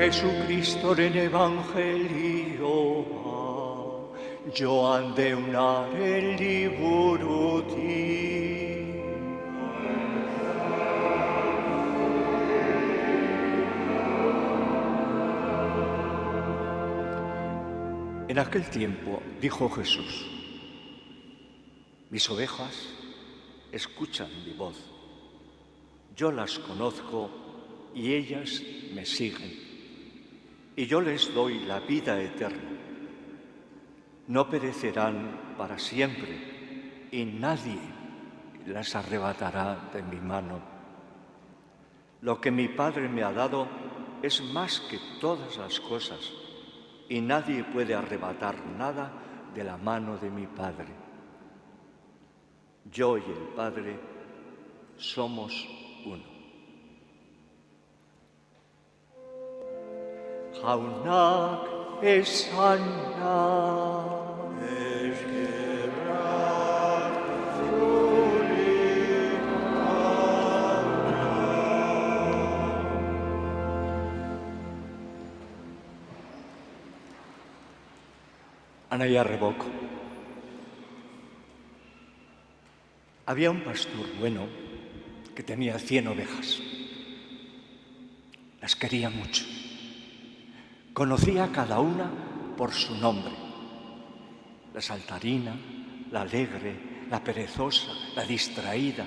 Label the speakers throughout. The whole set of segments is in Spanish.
Speaker 1: Jesucristoren evangelioa joan deunaren liburutik. En aquel tiempo dijo Jesús: mis ovejas escuchan mi voz. Yo las conozco y ellas me siguen. Y yo les doy la vida eterna. No perecerán para siempre y nadie las arrebatará de mi mano. Lo que mi Padre me ha dado es más que todas las cosas y nadie puede arrebatar nada de la mano de mi Padre. Yo y el Padre somos uno. Jaunak esana Anaia Reboco. Había un pastor bueno que tenía 100 ovejas. Las quería mucho. Conocía a cada una por su nombre. La saltarina, la alegre, la perezosa, la distraída.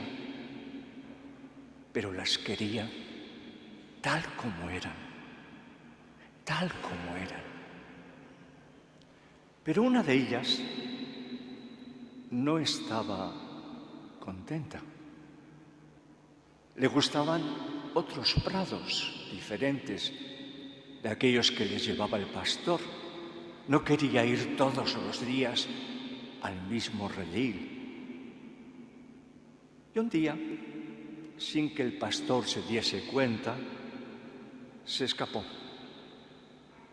Speaker 1: Pero las quería tal como eran. Tal como eran. Pero una de ellas no estaba contenta. Le gustaban otros prados diferentes de aquellos que les llevaba el pastor. No quería ir todos los días al mismo redil. Y un día, sin que el pastor se diese cuenta, se escapó.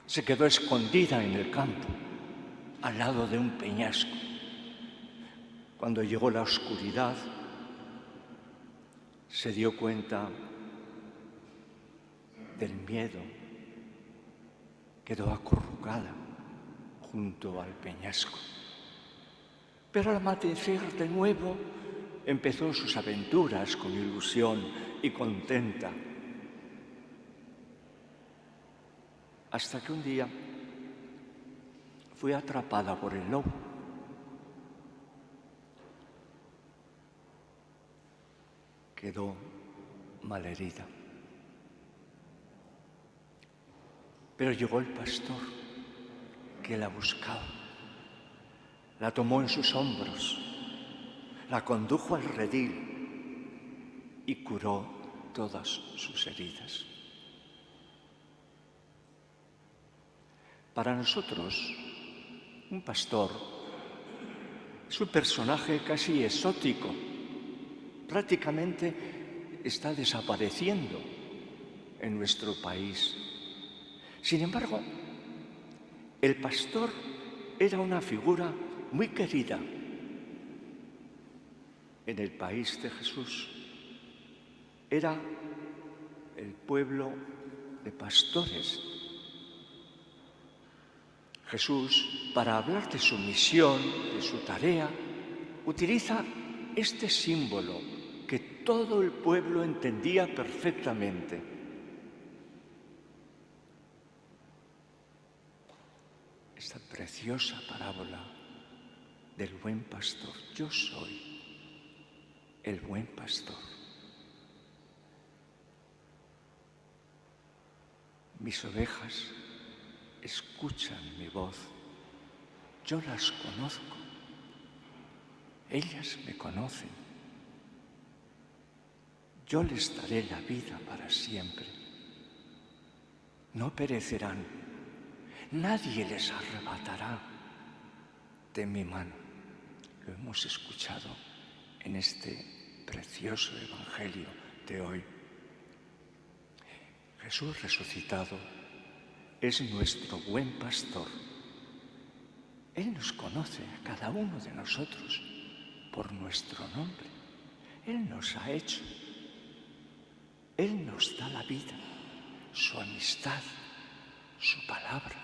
Speaker 1: Se quedó escondida en el campo, al lado de un peñasco. Cuando llegó la oscuridad, se dio cuenta del miedo. Quedó acurrucada junto al peñasco. Pero al amanecer de nuevo empezó sus aventuras con ilusión y contenta. Hasta que un día fue atrapada por el lobo. Quedó malherida. Pero llegó el pastor que la buscaba. La tomó en sus hombros, la condujo al redil y curó todas sus heridas. Para nosotros, un pastor es un personaje casi exótico. Prácticamente está desapareciendo en nuestro país. Sin embargo, el pastor era una figura muy querida en el país de Jesús. Era el pueblo de pastores. Jesús, para hablar de su misión, de su tarea, utiliza este símbolo que todo el pueblo entendía perfectamente. Esta preciosa parábola del buen pastor. Yo soy el buen pastor. Mis ovejas escuchan mi voz. Yo las conozco. Ellas me conocen. Yo les daré la vida para siempre. No perecerán. Nadie les arrebatará de mi mano. Lo hemos escuchado en este precioso evangelio de hoy. Jesús resucitado es nuestro buen pastor. Él nos conoce a cada uno de nosotros por nuestro nombre. Él nos ha hecho. Él nos da la vida, su amistad, su palabra,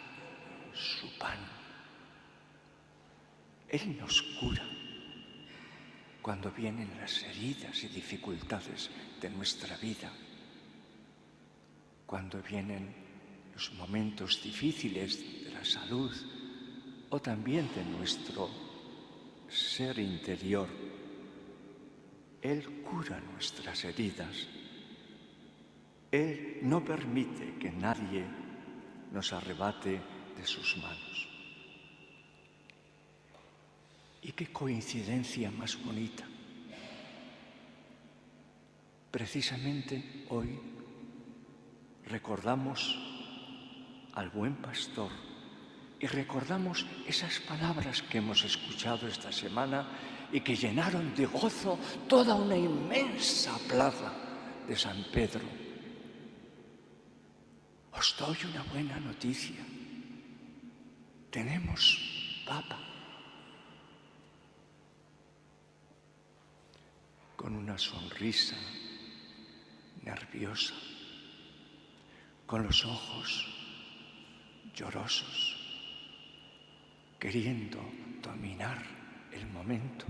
Speaker 1: su pan. Él nos cura cuando vienen las heridas y dificultades de nuestra vida, cuando vienen los momentos difíciles de la salud o también de nuestro ser interior. Él cura nuestras heridas. Él no permite que nadie nos arrebate de sus manos. Y qué coincidencia más bonita. Precisamente hoy recordamos al buen pastor y recordamos esas palabras que hemos escuchado esta semana y que llenaron de gozo toda una inmensa plaza de San Pedro. Os doy una buena noticia. Tenemos Papa. Con una sonrisa nerviosa, con los ojos llorosos, queriendo dominar el momento.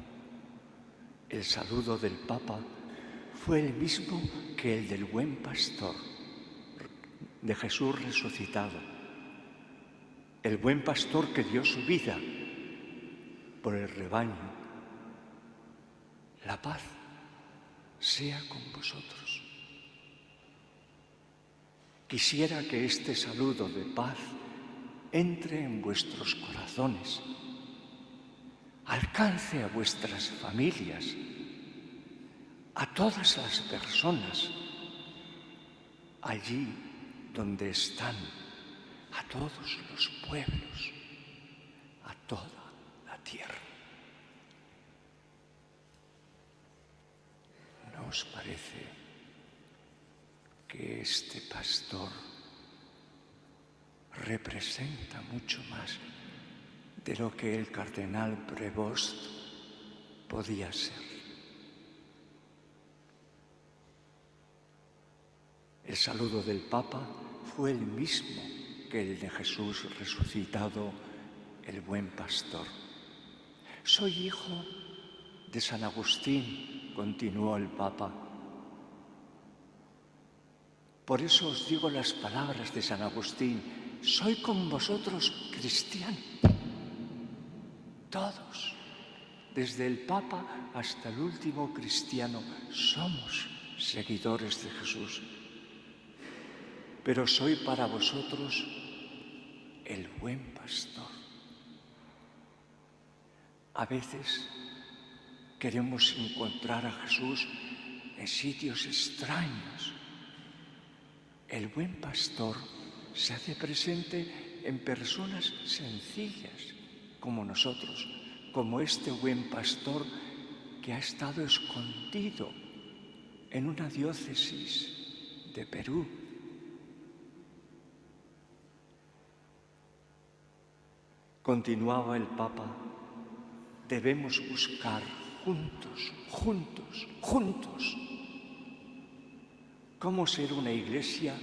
Speaker 1: El saludo del Papa fue el mismo que el del buen pastor, de Jesús resucitado. El buen pastor que dio su vida por el rebaño. La paz sea con vosotros. Quisiera que este saludo de paz entre en vuestros corazones, alcance a vuestras familias, a todas las personas, allí donde están, a todos los pueblos, a toda la tierra. ¿No os parece que este pastor representa mucho más de lo que el cardenal Prevost podía ser? El saludo del Papa fue el mismo que el de Jesús resucitado, el buen pastor. Soy hijo de San Agustín, continuó el Papa. Por eso os digo las palabras de San Agustín: soy con vosotros cristiano. Todos, desde el Papa hasta el último cristiano, somos seguidores de Jesús. Pero soy para vosotros el buen pastor. A veces queremos encontrar a Jesús en sitios extraños. El buen pastor se hace presente en personas sencillas como nosotros, como este buen pastor que ha estado escondido en una diócesis de Perú. Continuaba el Papa: debemos buscar juntos, cómo ser una iglesia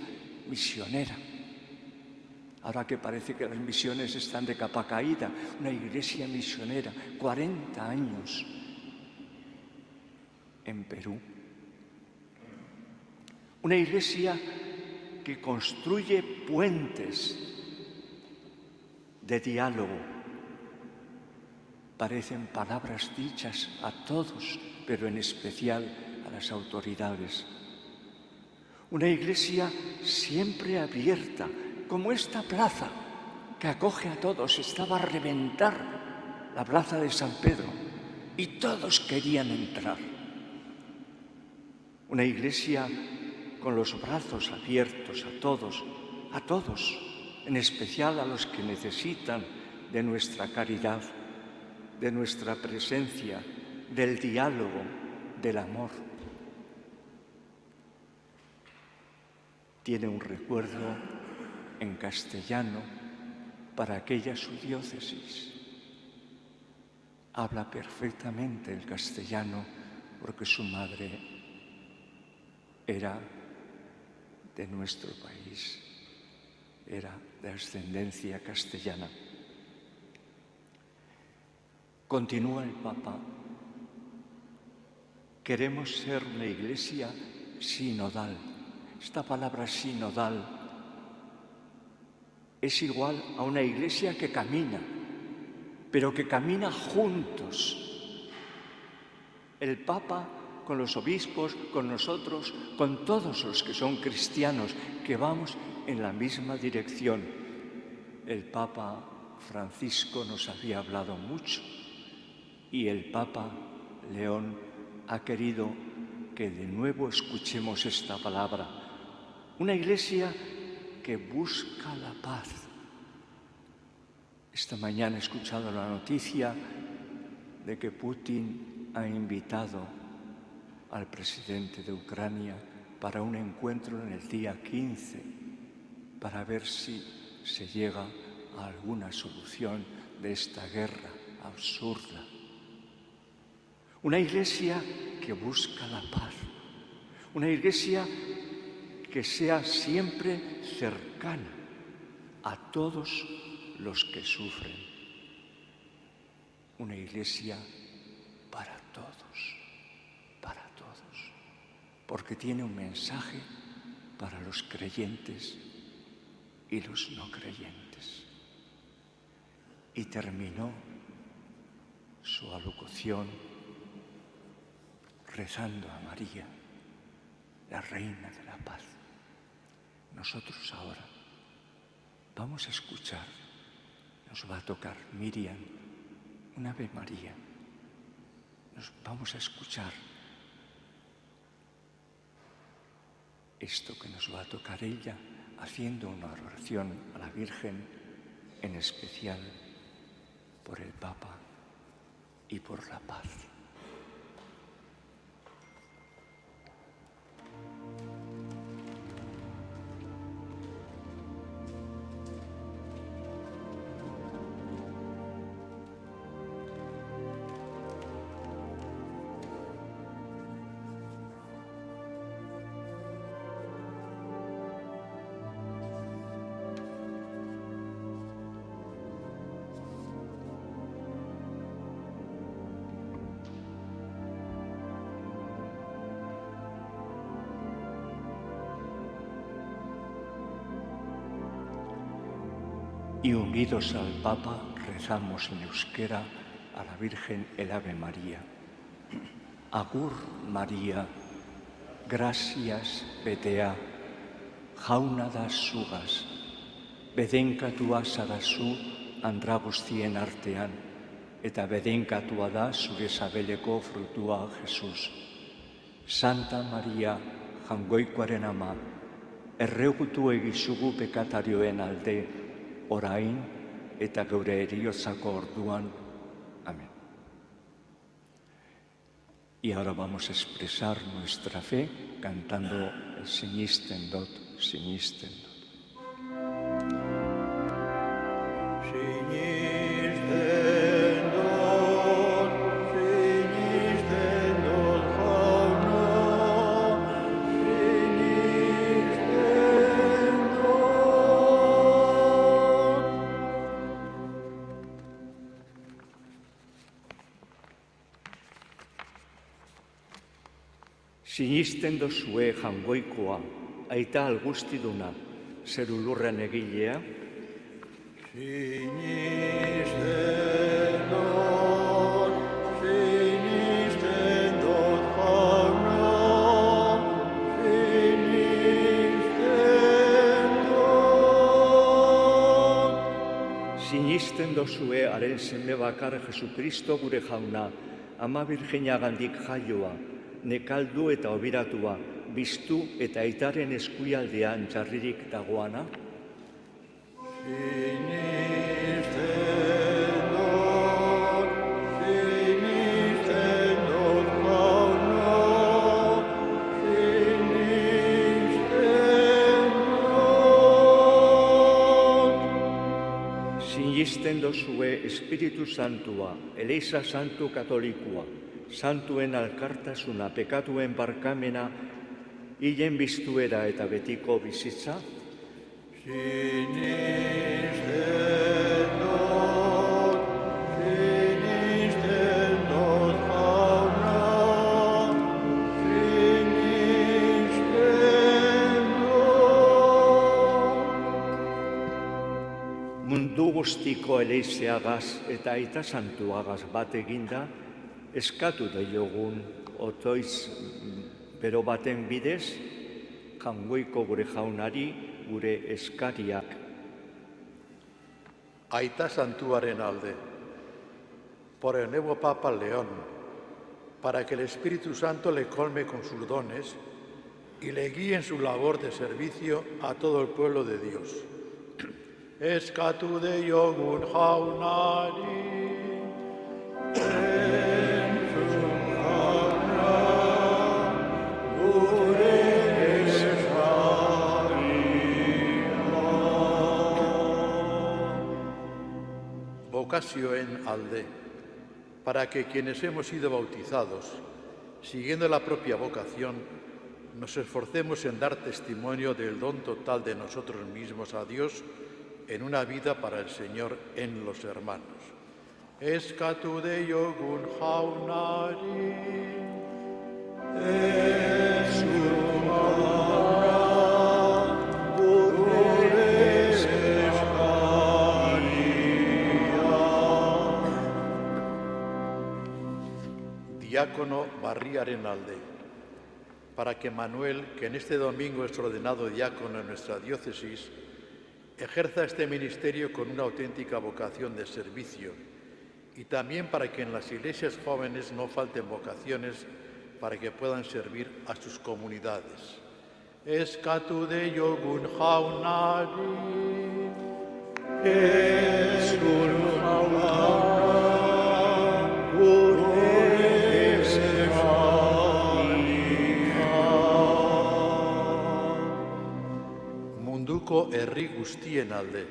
Speaker 1: misionera. Ahora que parece que las misiones están de capa caída, una iglesia misionera, 40 años en Perú. Una iglesia que construye puentes de diálogo. Parecen palabras dichas a todos, pero en especial a las autoridades. Una iglesia siempre abierta, como esta plaza que acoge a todos. Estaba a reventar la plaza de San Pedro y todos querían entrar. Una iglesia con los brazos abiertos a todos, en especial a los que necesitan de nuestra caridad, de nuestra presencia, del diálogo, del amor. Tiene un recuerdo en castellano para aquella su diócesis. Habla perfectamente el castellano porque su madre era de nuestro país, era de ascendencia castellana. Continúa el Papa: queremos ser una iglesia sinodal. Esta palabra sinodal es igual a una iglesia que camina, pero que camina juntos. El Papa con los obispos, con nosotros, con todos los que son cristianos, que vamos en la misma dirección. El Papa Francisco nos había hablado mucho y el Papa León ha querido que de nuevo escuchemos esta palabra. Una iglesia que busca la paz. Esta mañana he escuchado la noticia de que Putin ha invitado al presidente de Ucrania para un encuentro en el día 15, para ver si se llega a alguna solución de esta guerra absurda. Una iglesia que busca la paz, una iglesia que sea siempre cercana a todos los que sufren, una iglesia para todos, porque tiene un mensaje para los creyentes y los no creyentes. Y terminó su alocución rezando a María, la Reina de la Paz. Nosotros ahora vamos a escuchar, nos va a tocar Miriam, un Ave María. Vamos a escuchar esto que nos va a tocar ella, haciendo una oración a la Virgen, en especial por el Papa y por la paz. Y unidos al Papa rezamos en euskera a la Virgen el Ave María. Agur María, gracias betea, jauna da zugaz, bedenkatua zarazu andra guztien artean, eta bedenkatua da zure sabeleko frutua Jesus. Santa Maria, jangoikoaren ama, erregutu egizugu pekatarioen alde, orain eta geure heriotzako orduan. Amén. Y ahora vamos a expresar nuestra fe cantando el Sinisten dot, Sinisten dot. Sinisten dozue jangoikoa, aita algustiduna, zeru lurren egilea.
Speaker 2: Sinisten dut jauna, sinisten dut.
Speaker 1: Sinisten dozue haren seme bakar Jesukristo gure jauna, ama Birjinagandik jaioa, nekaldu eta obiratua, biztu eta aitaren eskuialdean jarririk dagoana.
Speaker 2: Sinisten dut jauna, sinisten dut.
Speaker 1: Sinisten dozue Espiritu Santua, Eliza Santu Katolikua, santuen alkartasuna, pekatuen barkamena, hilen biztuera eta betiko bizitza.
Speaker 2: Sinisten dut jauna, sinisten dut.
Speaker 1: Mundu guztiko eleizeagaz eta aita santuagaz bat eginda, eskatu daiogun otoitz bero baten bidez, Jaungoiko gure jaunari gure eskariak.
Speaker 3: Aita santuaren alde, por el nuevo Papa León, para que el Espíritu Santo le colme con sus dones y le guíe en su labor de servicio a todo el pueblo de Dios. Eskatu deiogun jaunari, vocación alde, para que quienes hemos sido bautizados, siguiendo la propia vocación, nos esforcemos en dar testimonio del don total de nosotros mismos a Dios en una vida para el Señor en los hermanos. Eskatu deiogun jaunari, diácono Barriaren alde, para que Manuel, que en este domingo es ordenado diácono en nuestra diócesis, ejerza este ministerio con una auténtica vocación de servicio, y también para que en las iglesias jóvenes no falten vocaciones para que puedan servir a sus comunidades. Eskatu deiogun jaunari, munduko herri guztien alde,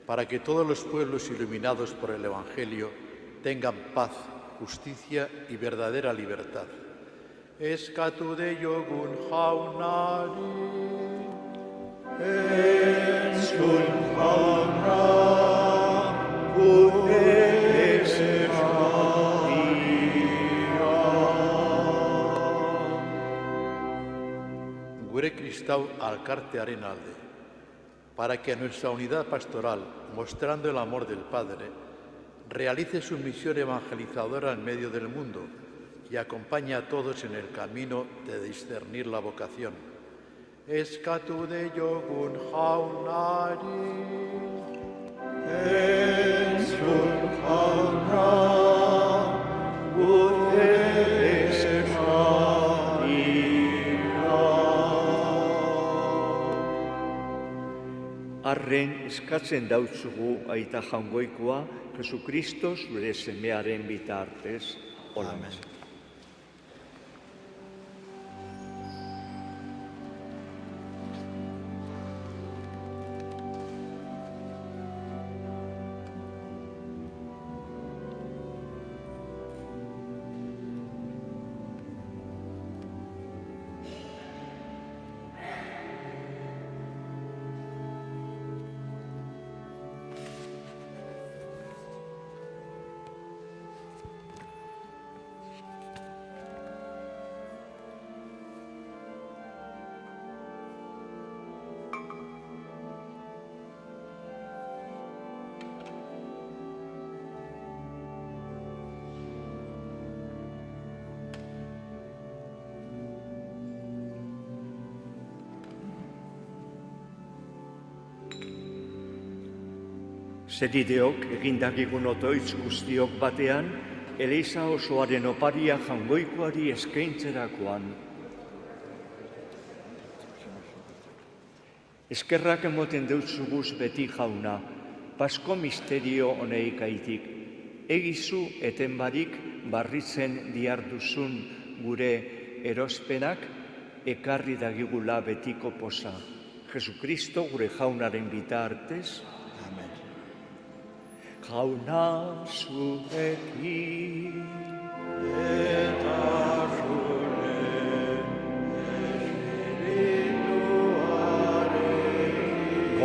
Speaker 3: para que todos los pueblos iluminados por el Evangelio tengan paz, justicia y verdadera libertad. Eskatu deiogun jaunari, gure kristau alkartearen alde, para que nuestra unidad pastoral, mostrando el amor del Padre, realice su misión evangelizadora en medio del mundo y acompañe a todos en el camino de discernir la vocación. Eskatu deiogun jaunari,
Speaker 1: Arren eskatzen dautzugu aita Jaungoikoa, Jesukristo zure semearen bitartez. Amen. Zerideok egindakigun otoitz guztiok batean, Eliza osoaren oparia Jaungoikoari eskaintzerakoan. Eskerrak emoten deutzuguz beti jauna, Pasko misterio honeikaitik. Egizu eten barik barritzen diarduzun gure erospenak, ekarri dagigula betiko poza. Jesukristo gure jaunaren bitartez. Jauna zurekin eta zure espirituaren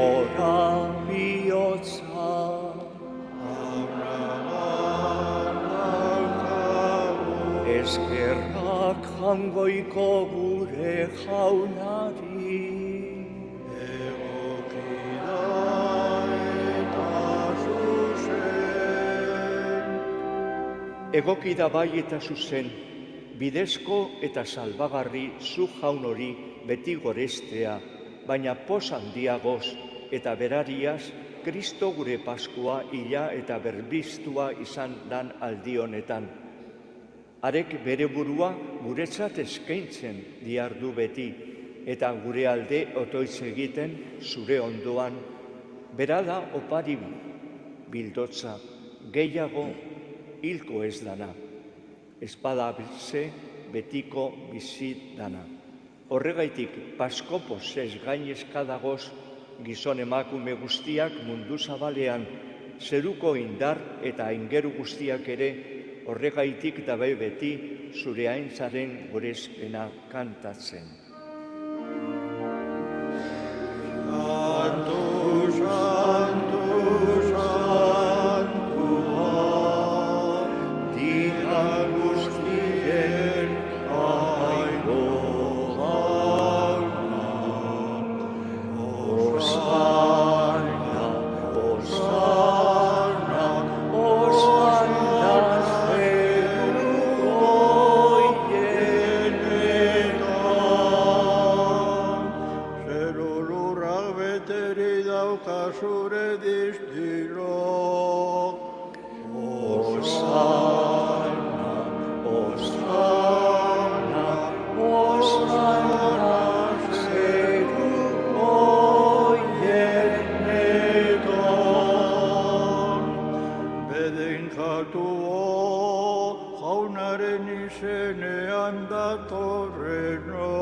Speaker 1: Eskerrak jangoiko gure jaunari.
Speaker 2: Egokida eta zuzen.
Speaker 1: Egokida bai eta zuzen, bidezko eta salbagarri zu jaun hori beti gorestea, baina poz handiagoz eta berariaz Kristo gure Paskua hila eta berbiztua izan dan aldi honetan. Harek bere burua guretzat eskaintzen diardu beti, eta gure alde otoitz egiten zure ondoan. Bera da opari bildotza, gehiago hilko ez dana. Espada ze betiko bizit dana. Horregaitik paskopos ez gainezka dagoz, gizon emakume guztiak mundu zabalean, zeruko indar eta aingeru guztiak ere, horregaitik dabe beti zure aintzaren gorezpena kantatzen.
Speaker 2: Santu, santu, santua,
Speaker 1: Dira guztien aigoa, Osana, Osana, Osana,
Speaker 2: zerulurrak beteri dauka zure distilo.
Speaker 1: Osana, Osana, Osana, zeru hoienetan.
Speaker 2: Bedenkatu jaunaren izenean datorreno.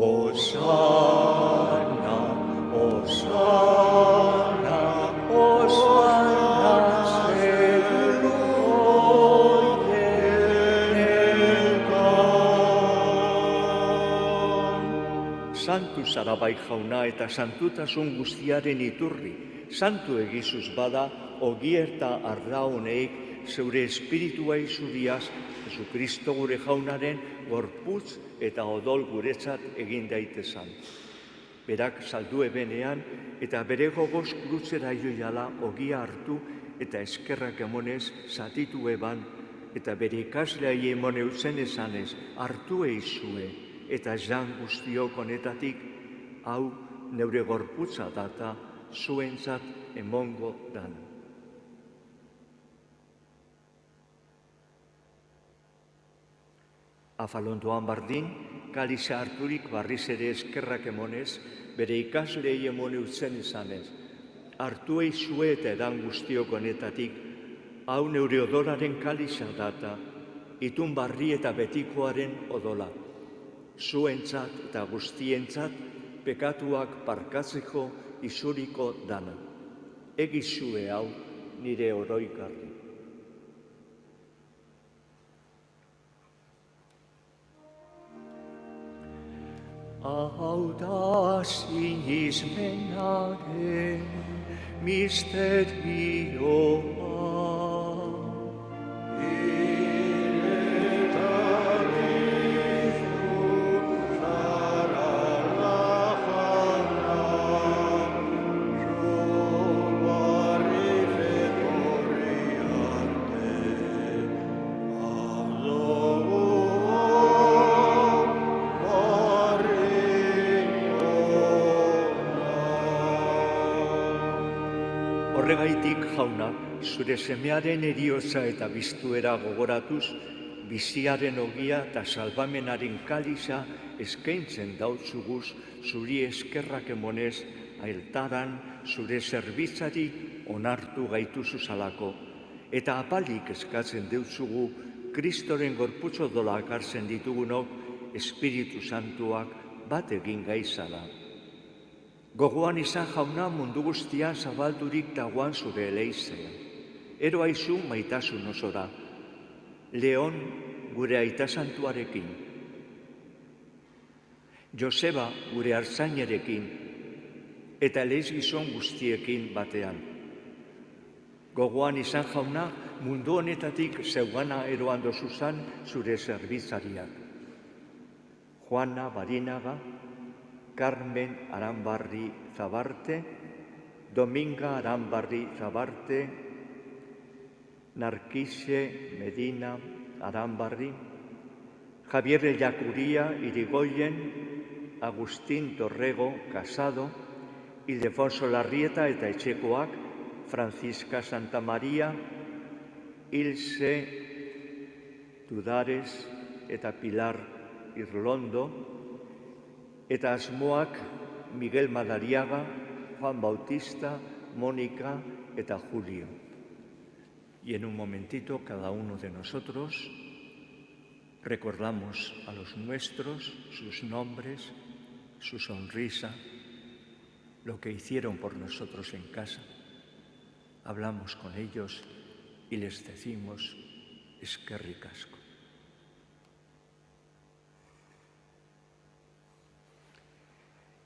Speaker 1: Osana, Osana, Osana, zeru hoienetan. Santu zara bai jauna eta santutasun guztiaren iturri, santu egizuz bada, ogierta arrauneik zeure espiritua izuriaz, Jesukristo gure jaunaren gorputz eta odol guretzat egin daitezan. Berak saldu ebenean eta bere gogoz krutzera joiala ogia hartu eta eskerrak emonez zatitu eban eta bere ikasleai emone utzen esanez hartu eizue eta jan guztiok honetatik hau neure gorputza data zuentzat emongo dan. Afalondoan bardin, kaliza harturik barriz ere eskerrak emonez, bere ikaslei emone utzen izanez. Hartu eizue eta edan guztiok honetatik, hau neure odolaren kaliza data, itun barri eta betikoaren odola. Zuentzat eta guztientzat, pekatuak parkatzeko izuriko dana. Egizue hau nire oroikarri. Hau da sinismenaren misterioa. Horregaitik, jauna, zure semearen eriotza eta biztuera gogoratuz, biziaren ogia eta salbamenaren kaliza eskaintzen dautzuguz zuri eskerrak emonez, ailtaran zure zerbitzari onartu gaituzu zalako, eta apalik eskatzen deutzugu Kristoren gorputzo dolak hartzen ditugunok Espiritu Santuak bat egin gaizala. Gogoan izan jauna mundu guztian zabaldurik dagoan zure eleizea. Ero aizu maitasun osora. Leon gure aita santuarekin. Joseba gure artzainerekin. Eta eleiz gizon guztiekin batean. Gogoan izan jauna, mundu honetatik zeugana eroan dozuzan zure zerbitzariak. Juana Barinaga, Carmen Aranbarri Zabarte, Dominga Aranbarri Zabarte, Narcise Medina Aranbarri, Javier Ellacuría Irigoyen, Agustín Torrego Casado, Ildefonso Larrieta eta etxekoak, Francisca Santamaria, Ilse Dudares eta Pilar Irlondo, eta asmoak Miguel Madariaga, Juan Bautista, Mónica eta Julio. Y en un momentito cada uno de nosotros recordamos a los nuestros, sus nombres, su sonrisa, lo que hicieron por nosotros en casa. Hablamos con ellos y les decimos eskerrik asko.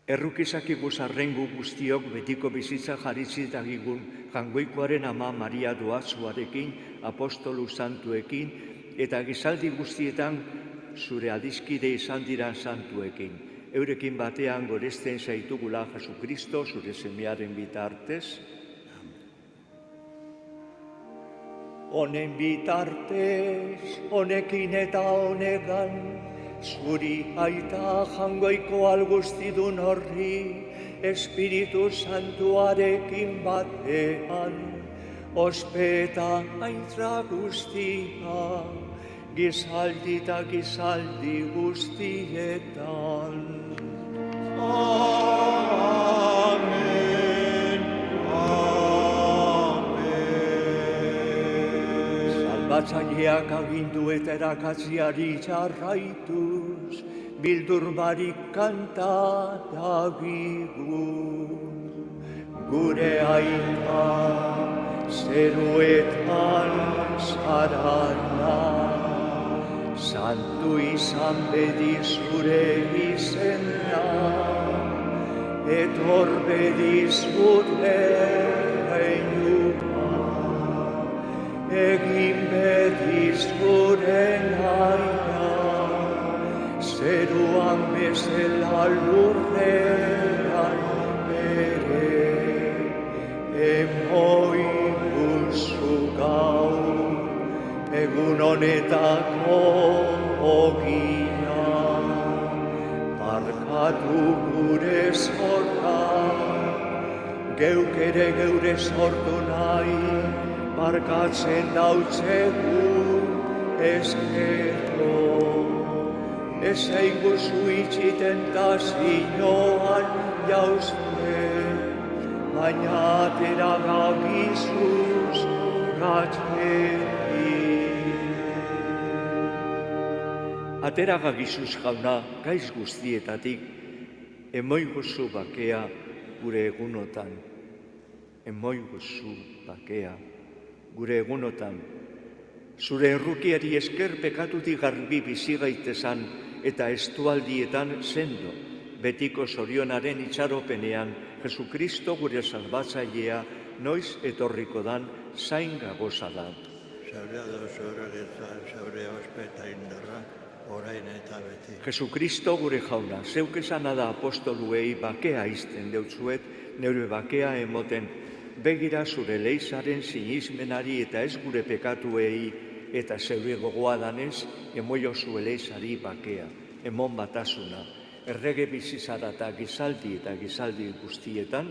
Speaker 1: Errukizakiko zarrengu guztiok betiko bizitza jaritzidagigun Jangoikoaren ama Maria Doazuarekin, apostolu santuekin, eta gizaldi guztietan zure adiskide izan diran santuekin. Eurekin batean goresten zaitugula Jesukristo zure semearen bitartez. Honen bitartez, honekin eta honegan, zuri aita Jangoiko alguztidun horri, Espiritu Santuarekin batean, ospeta aintza guztia, gizaldi eta gizaldi guztietan. Amen, amen. Salbatzaileak agindu eta erakatziari jarraituz, bildur barik kanta dagigun. Gure aita zeruetan zarana, santu izan bedi zure izena, etor bedi zure reinua, egin bedi zure naia, zeruan bezala lurrean bere, emoi guzu gaur, egun honetako ogia, barkatu gure zorra, geuk ere geure sortu nahi, barkatzen dautzegu ezkero. Ez eiguzu itxiten tazioan jauzten, baina atera gabizuz gatzetik. Atera gabizuz jauna gaiz guztietatik, emoiguzu bakea gure egunotan. Emoiguzu bakea gure egunotan. Zure errukiari esker pekatutik garbi bizi gaitezan eta estualdietan sendo, betiko zorionaren itxaropenean, Jesukristo gure salbatzailea noiz etorriko dan zain gagoza da. Jesukristo gure jauna, zeuk esana da apostoluei bakea izten deutzuet, neure bakea emoten, begira zure leizaren sinismenari eta ez gure pekatuei, eta zeure gogoa danez, emoio zue leizari bakea, emon batasuna, errege bizizara eta gizaldi guztietan,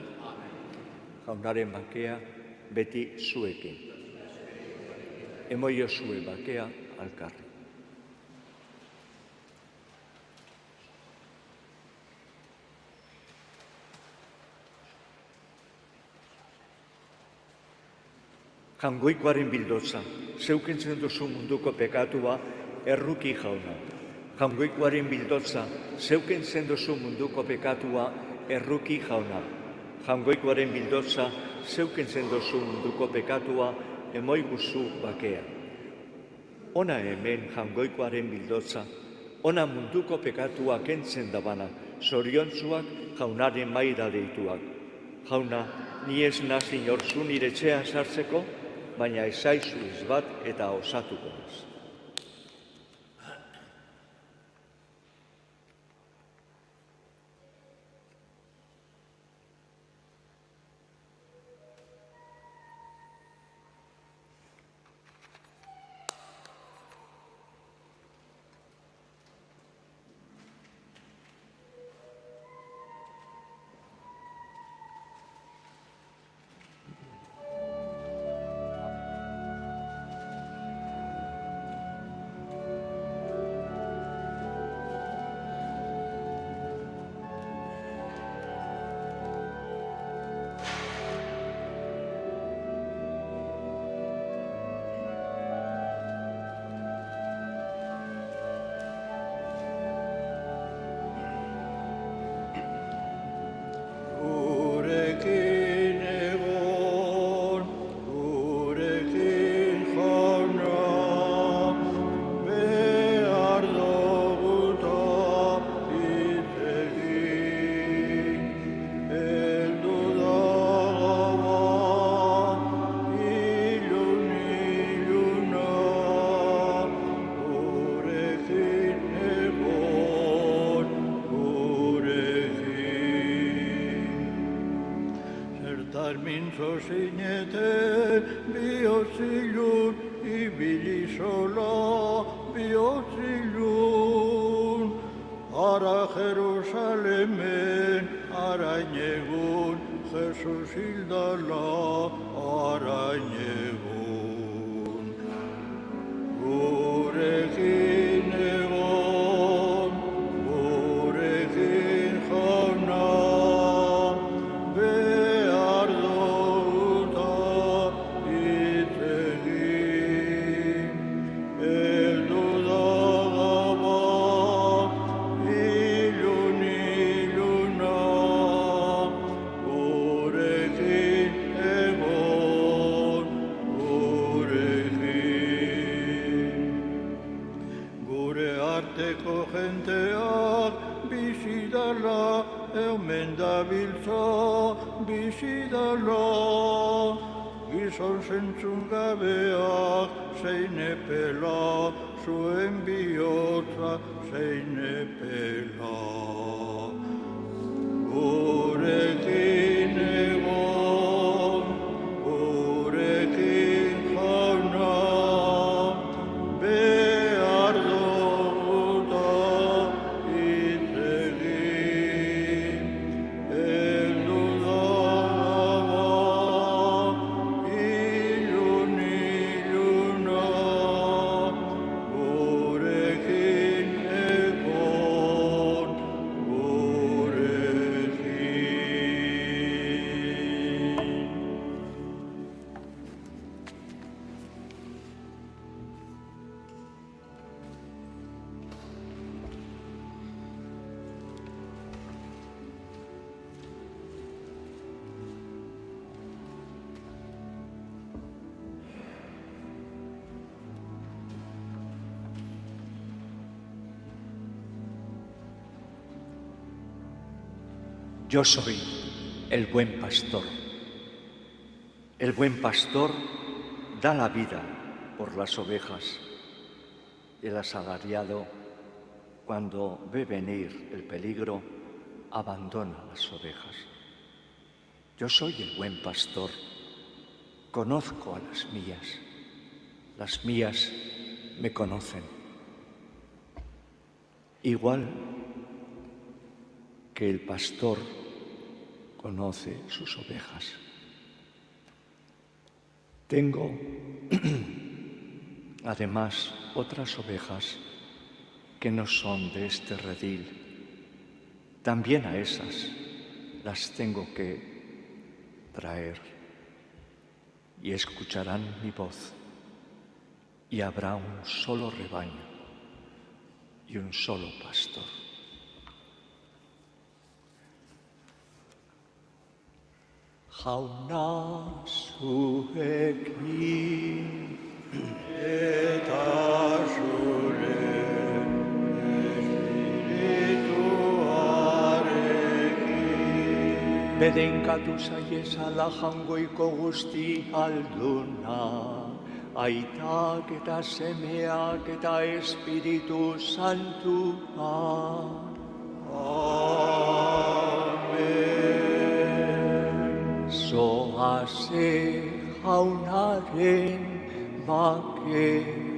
Speaker 1: jaunaren bakea beti zuekin. Emoio zue bakea alkarri. Jangoikoaren bildotza, zeukentzen duzu munduko pekatua erruki jauna. Jangoikoaren bildotza, zeukentzen duzu munduko pekatua erruki jauna. Jangoikoaren bildotza, zeukentzen duzu munduko pekatua emoiguzu bakea. Ona hemen jangoikoaren bildotza, ona munduko pekatua kentzen dabana, zoriontzuak jaunaren maira deituak. Jauna, ni ez nazi norzu nire etxean sartzeko, baina esaizu ez bat eta osatuko naiz.
Speaker 2: Mintzo zineten bihotzilun, ibili sola bihotzilun. Ara Jerusalemen arainegun, Jesus hildala arainegun. Gurekin egon, gurekin jauna, jenteak bizidala, eumen dabiltza bizidala. Gizon zentzun gabeak zein epela, zuen bihotza zein epela. Gurekin egon, gurekin jauna,
Speaker 1: Yo soy el buen pastor. El buen pastor da la vida por las ovejas. El asalariado, cuando ve venir el peligro, abandona las ovejas. Yo soy el buen pastor. Conozco a las mías me conocen. Igual que el pastor conoce sus ovejas. Tengo además otras ovejas que no son de este redil. También a esas las tengo que traer y escucharán mi voz y habrá un solo rebaño y un solo pastor. Jauna zuekin
Speaker 2: eta zure espirituarekin.
Speaker 1: bedenkatu zaiezala jangoiko guzti alduna, aitak eta semeak eta Espiritu Santua.
Speaker 2: Amen.
Speaker 1: Zoaze jaunaren bakean.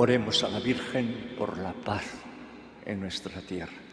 Speaker 1: Oremos a la Virgen por la paz en nuestra tierra.